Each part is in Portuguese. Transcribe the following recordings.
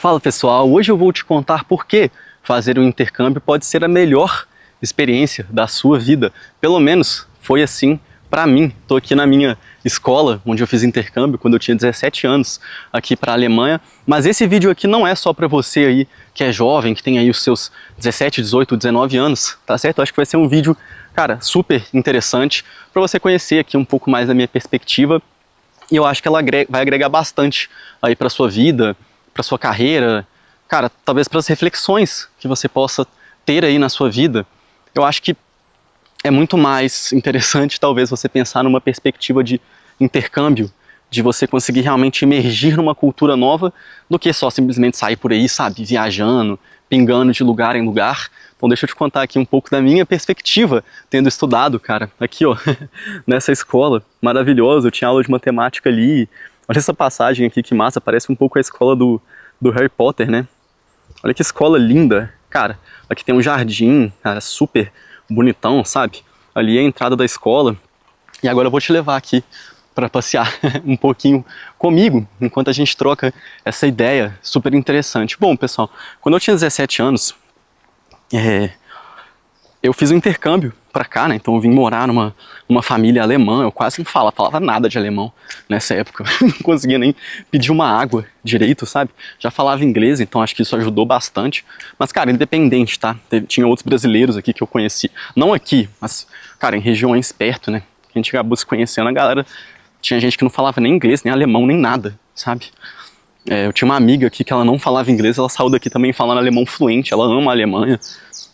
Fala pessoal, hoje eu vou te contar por que fazer um intercâmbio pode ser a melhor experiência da sua vida. Pelo menos foi assim para mim. Estou aqui na minha escola, onde eu fiz intercâmbio quando eu tinha 17 anos, aqui para a Alemanha. Mas esse vídeo aqui não é só para você aí que é jovem, que tem aí os seus 17, 18, 19 anos, tá certo? Eu acho que vai ser um vídeo, cara, super interessante para você conhecer aqui um pouco mais da minha perspectiva. E eu acho que ela vai agregar bastante aí para sua vida, para sua carreira, cara, talvez para as reflexões que você possa ter aí na sua vida. Eu acho que é muito mais interessante talvez você pensar numa perspectiva de intercâmbio, de você conseguir realmente emergir numa cultura nova, do que só simplesmente sair por aí, sabe, viajando, pingando de lugar em lugar. Então deixa eu te contar aqui um pouco da minha perspectiva, tendo estudado, cara, aqui ó, nessa escola maravilhosa. Eu tinha aula de matemática ali. Olha essa passagem aqui, que massa, parece um pouco a escola do Harry Potter, né? Olha que escola linda, cara. Aqui tem um jardim, cara, super bonitão, sabe? Ali é a entrada da escola. E agora eu vou te levar aqui para passear um pouquinho comigo, enquanto a gente troca essa ideia super interessante. Bom, pessoal, quando eu tinha 17 anos, eu fiz um intercâmbio para cá, né? Então eu vim morar numa família alemã. Eu quase não falava nada de alemão nessa época. Não conseguia nem pedir uma água direito, sabe? Já falava inglês, então acho que isso ajudou bastante. Mas, cara, independente, tá? Tinha outros brasileiros aqui que eu conheci. Não aqui, mas, cara, em regiões perto, né? A gente acabou se conhecendo, a galera... Tinha gente que não falava nem inglês, nem alemão, nem nada, sabe? Eu tinha uma amiga aqui que ela não falava inglês, ela saiu daqui também falando alemão fluente, ela ama a Alemanha.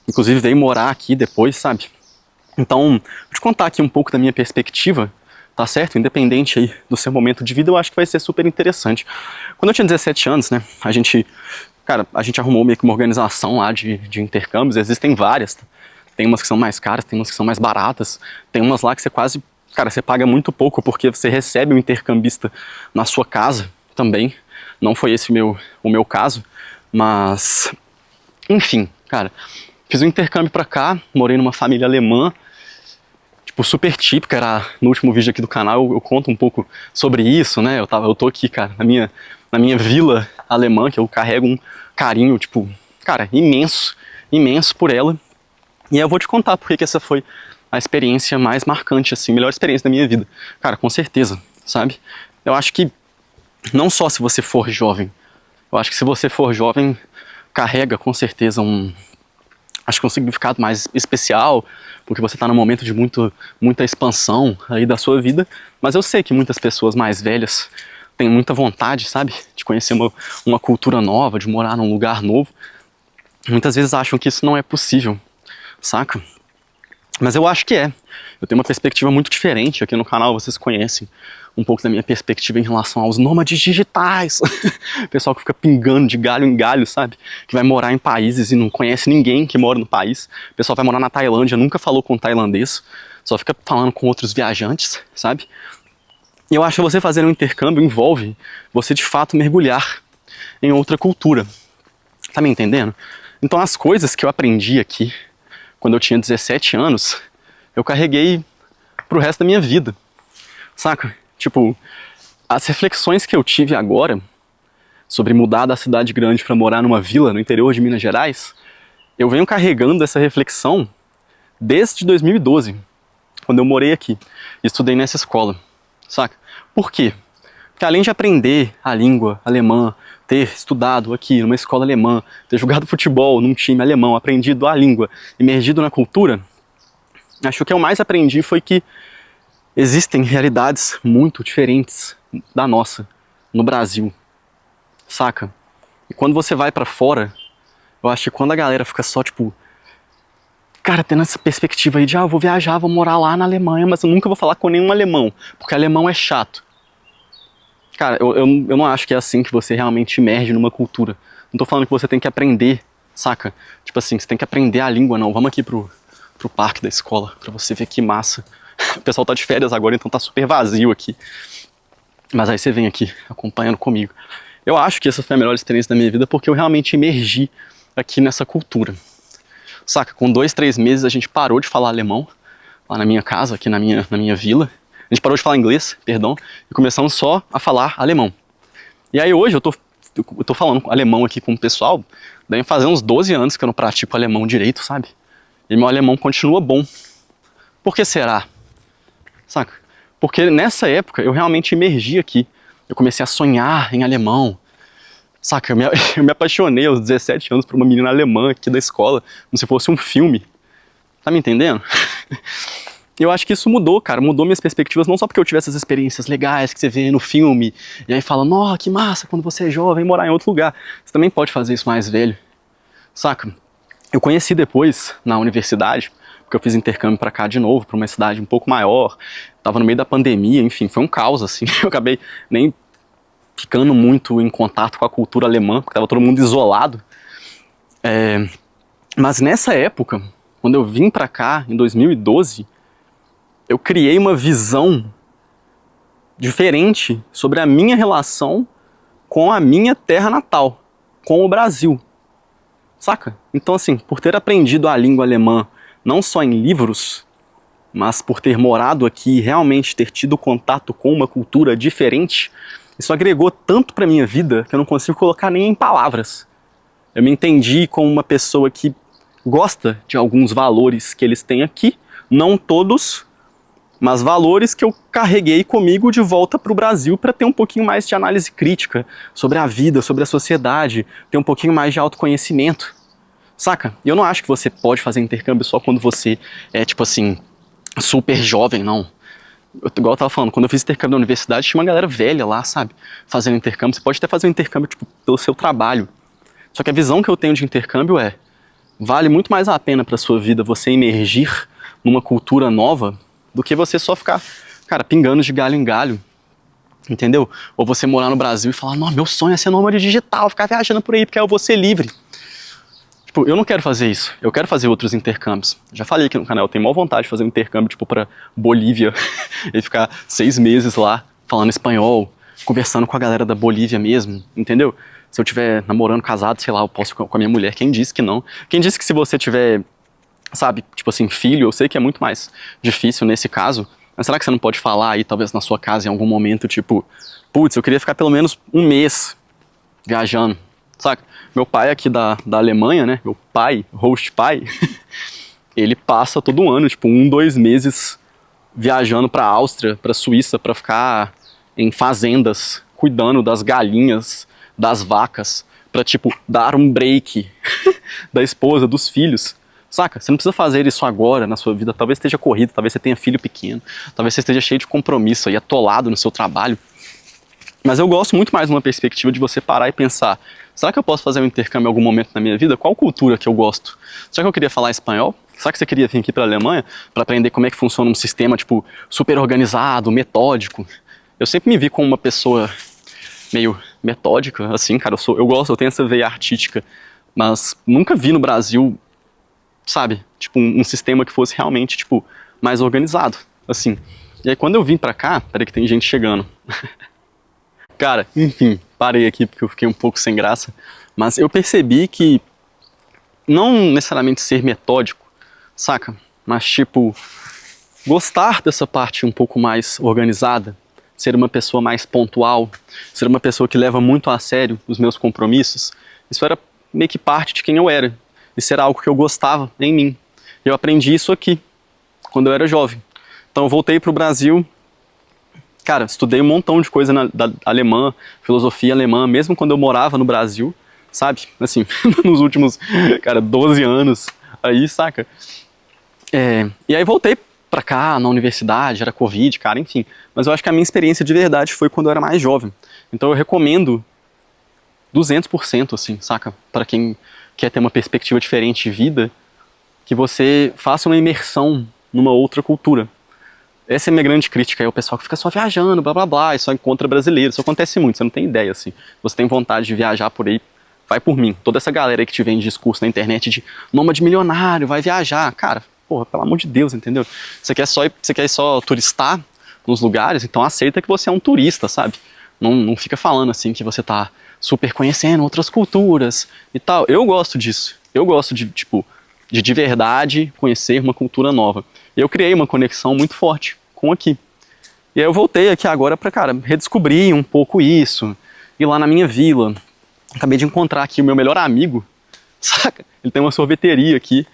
Inclusive veio morar aqui depois, sabe? Então, vou te contar aqui um pouco da minha perspectiva, tá certo? Independente aí do seu momento de vida, eu acho que vai ser super interessante. Quando eu tinha 17 anos, né, a gente arrumou meio que uma organização lá de intercâmbios. Existem várias, tá? Tem umas que são mais caras, tem umas que são mais baratas, tem umas lá que você quase, cara, você paga muito pouco porque você recebe um intercambista na sua casa também. Não foi esse o meu caso, mas, enfim, cara... Fiz um intercâmbio pra cá, morei numa família alemã, tipo, super típica. No último vídeo aqui do canal eu conto um pouco sobre isso, né? Eu tô aqui, cara, na minha vila alemã, que eu carrego um carinho, tipo, cara, imenso, imenso por ela. E eu vou te contar porque que essa foi a experiência mais marcante, assim, melhor experiência da minha vida. Cara, com certeza, sabe? Eu acho que não só se você for jovem, eu acho que se você for jovem, carrega com certeza acho que um significado mais especial, porque você está num momento de muita expansão aí da sua vida. Mas eu sei que muitas pessoas mais velhas têm muita vontade, sabe? De conhecer uma cultura nova, de morar num lugar novo. Muitas vezes acham que isso não é possível, saca? Mas eu acho que é. Eu tenho uma perspectiva muito diferente. Aqui no canal vocês conhecem um pouco da minha perspectiva em relação aos nômades digitais. Pessoal que fica pingando de galho em galho, sabe? Que vai morar em países e não conhece ninguém que mora no país. O pessoal vai morar na Tailândia, nunca falou com tailandês, só fica falando com outros viajantes, sabe? E eu acho que você fazer um intercâmbio envolve você de fato mergulhar em outra cultura. Tá me entendendo? Então as coisas que eu aprendi aqui quando eu tinha 17 anos, eu carreguei pro resto da minha vida, saca? Tipo, as reflexões que eu tive agora sobre mudar da cidade grande para morar numa vila no interior de Minas Gerais, eu venho carregando essa reflexão desde 2012, quando eu morei aqui e estudei nessa escola, saca? Por quê? Porque além de aprender a língua alemã, ter estudado aqui numa escola alemã, ter jogado futebol num time alemão, aprendido a língua, imergido na cultura, acho que o que eu mais aprendi foi que existem realidades muito diferentes da nossa no Brasil, saca? E quando você vai pra fora, eu acho que quando a galera fica só tipo, cara, tendo essa perspectiva aí de, eu vou viajar, vou morar lá na Alemanha, mas eu nunca vou falar com nenhum alemão, porque alemão é chato. Cara, eu não acho que é assim que você realmente emerge numa cultura. Não tô falando que você tem que aprender, saca? Tipo assim, você tem que aprender a língua, não. Vamos aqui pro parque da escola, pra você ver que massa. O pessoal tá de férias agora, então tá super vazio aqui. Mas aí você vem aqui, acompanhando comigo. Eu acho que essa foi a melhor experiência da minha vida, porque eu realmente emergi aqui nessa cultura. Saca? Com 2, 3 meses a gente parou de falar alemão, lá na minha casa, aqui na minha vila. A gente parou de falar inglês, perdão, e começamos só a falar alemão. E aí hoje eu tô eu tô falando alemão aqui com o pessoal, deve fazer uns 12 anos que eu não pratico alemão direito, sabe? E meu alemão continua bom. Por que será? Saca? Porque nessa época eu realmente emergi aqui. Eu comecei a sonhar em alemão. Saca? Eu me apaixonei aos 17 anos por uma menina alemã aqui da escola, como se fosse um filme. Tá me entendendo? Eu acho que isso mudou, cara. Mudou minhas perspectivas, não só porque eu tive essas experiências legais que você vê no filme, e aí fala, nossa, que massa, quando você é jovem, morar em outro lugar. Você também pode fazer isso mais velho. Saca? Eu conheci depois, na universidade, porque eu fiz intercâmbio pra cá de novo, pra uma cidade um pouco maior. Tava no meio da pandemia, enfim, foi um caos, assim. Eu acabei nem ficando muito em contato com a cultura alemã, porque tava todo mundo isolado. Mas nessa época, quando eu vim pra cá, em 2012, eu criei uma visão diferente sobre a minha relação com a minha terra natal, com o Brasil. Saca? Então, assim, por ter aprendido a língua alemã, não só em livros, mas por ter morado aqui e realmente ter tido contato com uma cultura diferente, isso agregou tanto pra minha vida que eu não consigo colocar nem em palavras. Eu me entendi como uma pessoa que gosta de alguns valores que eles têm aqui, não todos, mas valores que eu carreguei comigo de volta para o Brasil para ter um pouquinho mais de análise crítica sobre a vida, sobre a sociedade, ter um pouquinho mais de autoconhecimento. Saca? E eu não acho que você pode fazer intercâmbio só quando você é, tipo assim, super jovem, não. Igual eu tava falando, quando eu fiz intercâmbio na universidade, tinha uma galera velha lá, sabe? Fazendo intercâmbio. Você pode até fazer um intercâmbio, tipo, pelo seu trabalho. Só que a visão que eu tenho de intercâmbio é, vale muito mais a pena para sua vida você emergir numa cultura nova do que você só ficar, cara, pingando de galho em galho, entendeu? Ou você morar no Brasil e falar, não, meu sonho é ser nômade digital, ficar viajando por aí, porque aí eu vou ser livre. Tipo, eu não quero fazer isso, eu quero fazer outros intercâmbios. Já falei aqui no canal, eu tenho maior vontade de fazer um intercâmbio, tipo, pra Bolívia, e ficar 6 meses lá, falando espanhol, conversando com a galera da Bolívia mesmo, entendeu? Se eu estiver namorando, casado, sei lá, eu posso com a minha mulher. Quem disse que não? Quem disse que se você tiver, sabe, tipo assim, filho, eu sei que é muito mais difícil nesse caso, mas será que você não pode falar aí, talvez na sua casa, em algum momento, tipo, putz, eu queria ficar pelo menos um mês viajando, saca? Meu pai aqui da Alemanha, né, meu pai, host pai, ele passa todo ano, tipo, 2 meses viajando pra Áustria, pra Suíça, pra ficar em fazendas, cuidando das galinhas, das vacas, pra, tipo, dar um break da esposa, dos filhos. Saca? Você não precisa fazer isso agora na sua vida. Talvez esteja corrido, talvez você tenha filho pequeno, talvez você esteja cheio de compromisso aí, atolado no seu trabalho. Mas eu gosto muito mais de uma perspectiva de você parar e pensar, será que eu posso fazer um intercâmbio em algum momento na minha vida? Qual cultura que eu gosto? Será que eu queria falar espanhol? Será que você queria vir aqui pra Alemanha para aprender como é que funciona um sistema, tipo, super organizado, metódico? Eu sempre me vi como uma pessoa meio metódica, assim, cara, eu tenho essa veia artística, mas nunca vi no Brasil, sabe, tipo, um sistema que fosse realmente, tipo, mais organizado, assim. E aí quando eu vim pra cá, peraí que tem gente chegando. Cara, enfim, parei aqui porque eu fiquei um pouco sem graça, mas eu percebi que não necessariamente ser metódico, saca, mas tipo, gostar dessa parte um pouco mais organizada, ser uma pessoa mais pontual, ser uma pessoa que leva muito a sério os meus compromissos, isso era meio que parte de quem eu era. Isso era algo que eu gostava em mim. Eu aprendi isso aqui, quando eu era jovem. Então eu voltei pro Brasil, cara, estudei um montão de coisa da alemã, filosofia alemã, mesmo quando eu morava no Brasil, sabe? Assim, nos últimos, cara, 12 anos, aí, saca? E aí voltei pra cá, na universidade, era Covid, cara, enfim. Mas eu acho que a minha experiência de verdade foi quando eu era mais jovem. Então eu recomendo 200%, assim, saca? Pra quem quer ter uma perspectiva diferente de vida, que você faça uma imersão numa outra cultura. Essa é a minha grande crítica, é o pessoal que fica só viajando, blá blá blá, e só encontra brasileiro. Isso acontece muito, você não tem ideia, assim. Você tem vontade de viajar por aí, vai por mim. Toda essa galera aí que te vende discurso na internet de nômade milionário, vai viajar, cara, porra, pelo amor de Deus, entendeu? Você quer só turistar nos lugares, então aceita que você é um turista, sabe? Não fica falando assim que você tá super conhecendo outras culturas e tal. Eu gosto disso. Eu gosto de verdade conhecer uma cultura nova. Eu criei uma conexão muito forte com aqui. E aí eu voltei aqui agora pra, cara, redescobrir um pouco isso. Ir lá na minha vila, acabei de encontrar aqui o meu melhor amigo, saca? Ele tem uma sorveteria aqui,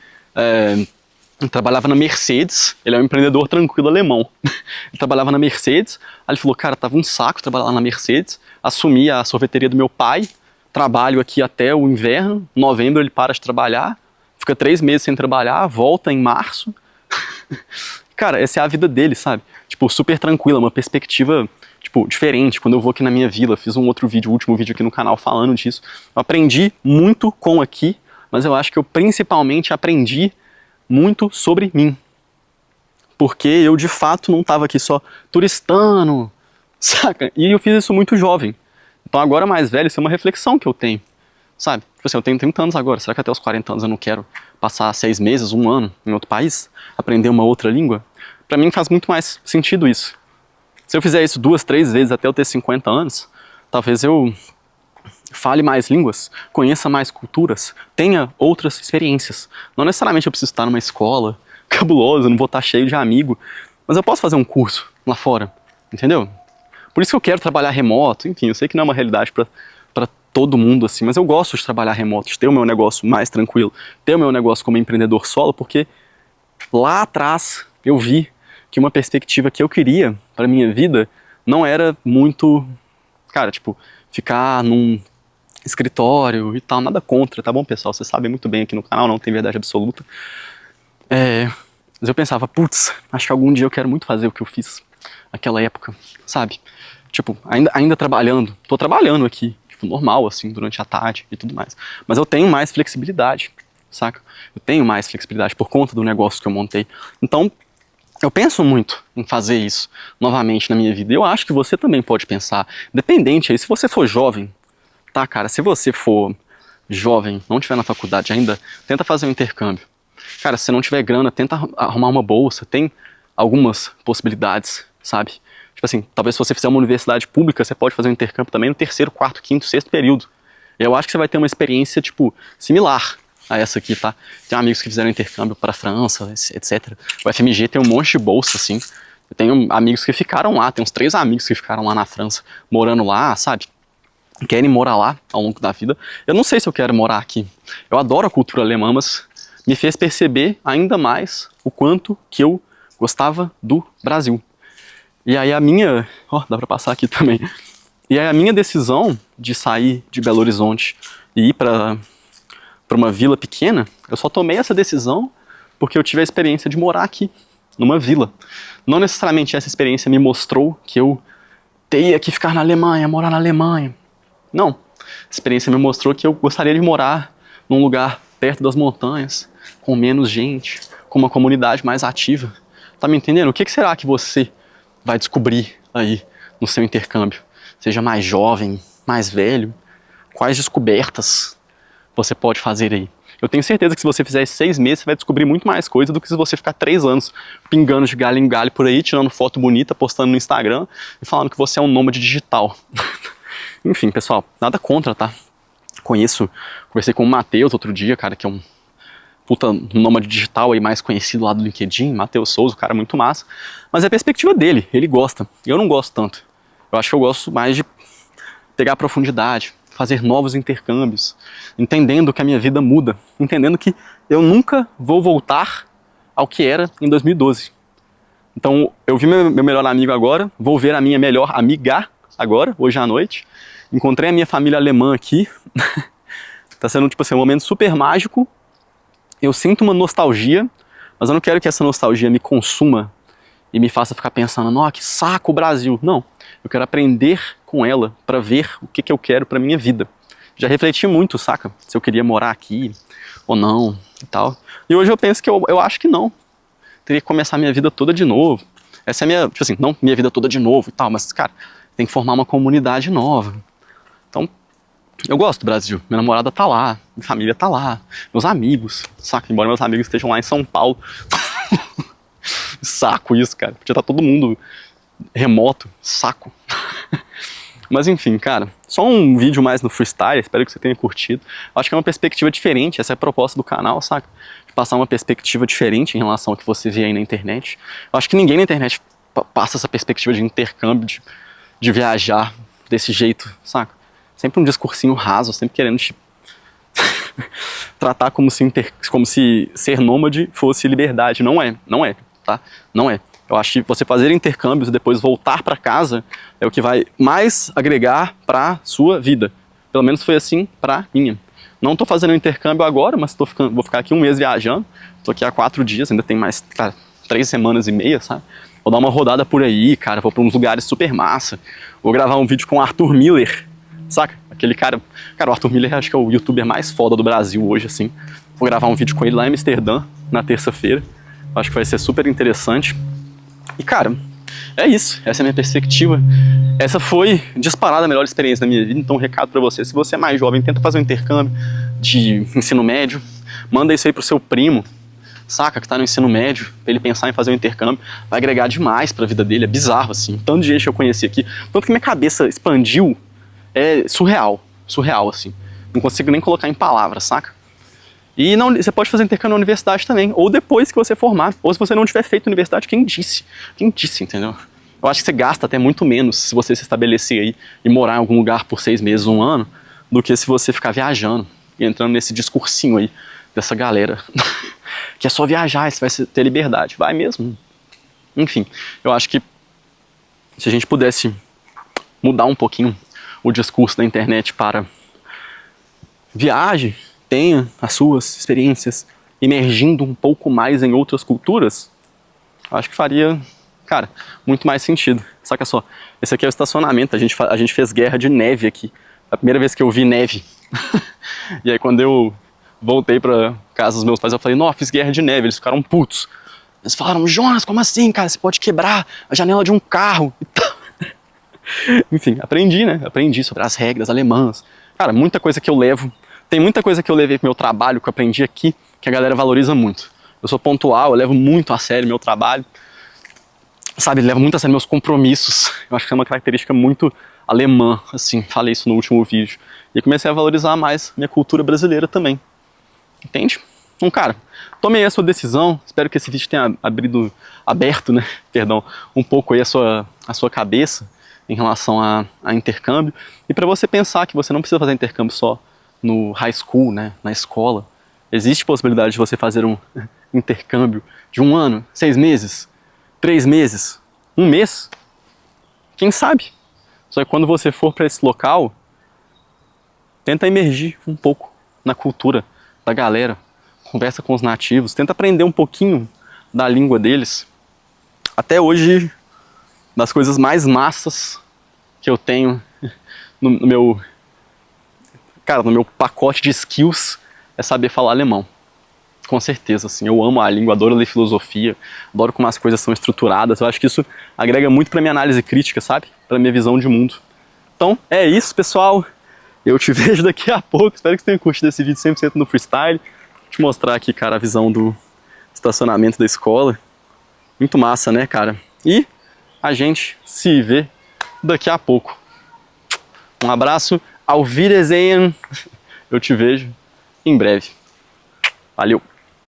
ele trabalhava na Mercedes, ele é um empreendedor tranquilo alemão. Ele trabalhava na Mercedes, aí ele falou, cara, tava um saco trabalhar lá na Mercedes, assumi a sorveteria do meu pai, trabalho aqui até o inverno, em novembro ele para de trabalhar, fica 3 meses sem trabalhar, volta em março. Cara, essa é a vida dele, sabe? Tipo, super tranquila, uma perspectiva, tipo, diferente. Quando eu vou aqui na minha vila, fiz um outro vídeo, o último vídeo aqui no canal falando disso. Eu aprendi muito com aqui, mas eu acho que eu principalmente aprendi muito sobre mim. Porque eu, de fato, não estava aqui só turistando, saca? E eu fiz isso muito jovem. Então agora, mais velho, isso é uma reflexão que eu tenho, sabe? Tipo assim, eu tenho 30 anos agora, será que até os 40 anos eu não quero passar 6 meses, 1 ano em outro país? Aprender uma outra língua? Pra mim faz muito mais sentido isso. Se eu fizer isso 2, 3 vezes até eu ter 50 anos, talvez eu fale mais línguas, conheça mais culturas, tenha outras experiências. Não necessariamente eu preciso estar numa escola cabulosa, não vou estar cheio de amigo, mas eu posso fazer um curso lá fora, entendeu? Por isso que eu quero trabalhar remoto, enfim, eu sei que não é uma realidade para todo mundo assim, mas eu gosto de trabalhar remoto, de ter o meu negócio mais tranquilo, ter o meu negócio como empreendedor solo, porque lá atrás eu vi que uma perspectiva que eu queria para minha vida não era muito, cara, tipo, ficar num escritório e tal, nada contra, tá bom, pessoal? Vocês sabem muito bem aqui no canal, não tem verdade absoluta. Mas eu pensava, putz, acho que algum dia eu quero muito fazer o que eu fiz naquela época, sabe? Tipo, ainda trabalhando, tô trabalhando aqui, tipo, normal, assim, durante a tarde e tudo mais. Mas eu tenho mais flexibilidade, saca? Eu tenho mais flexibilidade por conta do negócio que eu montei. Então, eu penso muito em fazer isso novamente na minha vida. Eu acho que você também pode pensar, dependente aí, se você for jovem, tá, cara? Se você for jovem, não estiver na faculdade ainda, tenta fazer um intercâmbio. Cara, se não tiver grana, tenta arrumar uma bolsa, tem algumas possibilidades, sabe? Tipo assim, talvez se você fizer uma universidade pública, você pode fazer um intercâmbio também no 3º, 4º, 5º, 6º período. Eu acho que você vai ter uma experiência, tipo, similar a essa aqui, tá? Tem amigos que fizeram intercâmbio para a França, etc. O FMG tem um monte de bolsa, assim. Eu tenho amigos que ficaram lá, tem uns 3 amigos que ficaram lá na França, morando lá, sabe? Querem morar lá ao longo da vida. Eu não sei se eu quero morar aqui. Eu adoro a cultura alemã, mas me fez perceber ainda mais o quanto que eu gostava do Brasil. E aí a minha... Ó, dá pra passar aqui também. E aí a minha decisão de sair de Belo Horizonte e ir pra uma vila pequena, eu só tomei essa decisão porque eu tive a experiência de morar aqui, numa vila. Não necessariamente essa experiência me mostrou que eu teria que ficar na Alemanha, morar na Alemanha. Não. A experiência me mostrou que eu gostaria de morar num lugar perto das montanhas, com menos gente, com uma comunidade mais ativa. Tá me entendendo? O que será que você vai descobrir aí no seu intercâmbio? Seja mais jovem, mais velho, quais descobertas você pode fazer aí? Eu tenho certeza que se você fizer 6 meses, você vai descobrir muito mais coisa do que se você ficar 3 anos pingando de galho em galho por aí, tirando foto bonita, postando no Instagram e falando que você é um nômade digital. Enfim, pessoal, nada contra, tá? Conversei com o Matheus outro dia, cara, que é um puta nômade digital aí mais conhecido lá do LinkedIn, Matheus Souza, um cara muito massa. Mas é a perspectiva dele, ele gosta. Eu não gosto tanto. Eu acho que eu gosto mais de pegar profundidade, fazer novos intercâmbios, entendendo que a minha vida muda, entendendo que eu nunca vou voltar ao que era em 2012. Então, eu vi meu melhor amigo agora, vou ver a minha melhor amiga agora, hoje à noite. Encontrei a minha família alemã aqui. Tá sendo, tipo assim, um momento super mágico. Eu sinto uma nostalgia, mas eu não quero que essa nostalgia me consuma e me faça ficar pensando, nossa, que saco o Brasil. Não, eu quero aprender com ela para ver o que eu quero para minha vida. Já refleti muito, saca? Se eu queria morar aqui ou não e tal. E hoje eu penso que eu acho que não. Teria que começar minha vida toda de novo. Essa é a minha, tipo assim, não minha vida toda de novo e tal, mas, cara, tem que formar uma comunidade nova. Então, eu gosto do Brasil. Minha namorada tá lá, minha família tá lá, meus amigos, saca? Embora meus amigos estejam lá em São Paulo. Saco isso, cara. Podia estar todo mundo remoto, saco. Mas enfim, cara, só um vídeo mais no freestyle, espero que você tenha curtido. Acho que é uma perspectiva diferente, essa é a proposta do canal, saca? De passar uma perspectiva diferente em relação ao que você vê aí na internet. Eu acho que ninguém na internet passa essa perspectiva de intercâmbio, de viajar desse jeito, saca? Sempre um discursinho raso, sempre querendo te tratar como se ser nômade fosse liberdade. Não é, tá? Não é. Eu acho que você fazer intercâmbios e depois voltar para casa é o que vai mais agregar para sua vida. Pelo menos foi assim para minha. Não tô fazendo um intercâmbio agora, mas vou ficar aqui um mês viajando. Tô aqui há 4 dias, ainda tem mais, cara, 3 semanas e meia, sabe? Vou dar uma rodada por aí, cara, vou para uns lugares super massa. Vou gravar um vídeo com o Arthur Miller, saca? Aquele cara... Cara, o Arthur Miller acho que é o youtuber mais foda do Brasil hoje, assim. Vou gravar um vídeo com ele lá em Amsterdã, na terça-feira. Acho que vai ser super interessante. E, cara, é isso. Essa é a minha perspectiva. Essa foi, disparada, a melhor experiência da minha vida. Então, um recado pra você. Se você é mais jovem, tenta fazer um intercâmbio de ensino médio. Manda isso aí pro seu primo, saca, que tá no ensino médio, pra ele pensar em fazer um intercâmbio. Vai agregar demais pra vida dele. É bizarro, assim. Tanto de gente que eu conheci aqui. Tanto que minha cabeça expandiu. É surreal. Surreal, assim. Não consigo nem colocar em palavras, saca? E não, você pode fazer intercâmbio na universidade também, ou depois que você formar, ou se você não tiver feito universidade, quem disse? Quem disse, entendeu? Eu acho que você gasta até muito menos se você se estabelecer aí e morar em algum lugar por 6 meses, 1 ano, do que se você ficar viajando e entrando nesse discursinho aí dessa galera que é só viajar e você vai ter liberdade. Vai mesmo. Enfim, eu acho que se a gente pudesse mudar um pouquinho o discurso da internet para viagem, tenha as suas experiências emergindo um pouco mais em outras culturas, acho que faria, cara, muito mais sentido. Saca só, esse aqui é o estacionamento, a gente fez guerra de neve aqui. A primeira vez que eu vi neve. E aí quando eu voltei pra casa dos meus pais, eu falei, não, fiz guerra de neve, eles ficaram putos. Eles falaram, Jonas, como assim, cara? Você pode quebrar a janela de um carro e tal. Enfim, aprendi, né? Aprendi sobre as regras alemãs. Cara, muita coisa que eu levo. Tem muita coisa que eu levei pro meu trabalho, que eu aprendi aqui, que a galera valoriza muito. Eu sou pontual, eu levo muito a sério meu trabalho. Sabe, levo muito a sério meus compromissos. Eu acho que é uma característica muito alemã, assim, falei isso no último vídeo. E comecei a valorizar mais minha cultura brasileira também. Entende? Então, cara, tomei a sua decisão. Espero que esse vídeo tenha aberto, né? Perdão, um pouco aí a sua cabeça em relação a intercâmbio. E para você pensar que você não precisa fazer intercâmbio só no high school, né, na escola. Existe possibilidade de você fazer um intercâmbio de 1 ano, 6 meses, 3 meses, 1 mês. Quem sabe? Só que quando você for para esse local, tenta emergir um pouco na cultura da galera. Conversa com os nativos, tenta aprender um pouquinho da língua deles. Até hoje, das coisas mais massas que eu tenho no meu pacote de skills é saber falar alemão. Com certeza, assim, eu amo a língua, adoro ler filosofia, adoro como as coisas são estruturadas. Eu acho que isso agrega muito pra minha análise crítica, sabe? Pra minha visão de mundo. Então, é isso, pessoal. Eu te vejo daqui a pouco. Espero que você tenha curtido esse vídeo 100% no freestyle. Vou te mostrar aqui, cara, a visão do estacionamento da escola. Muito massa, né, cara? E a gente se vê daqui a pouco. Um abraço. Auf Wiedersehen. Eu te vejo em breve. Valeu.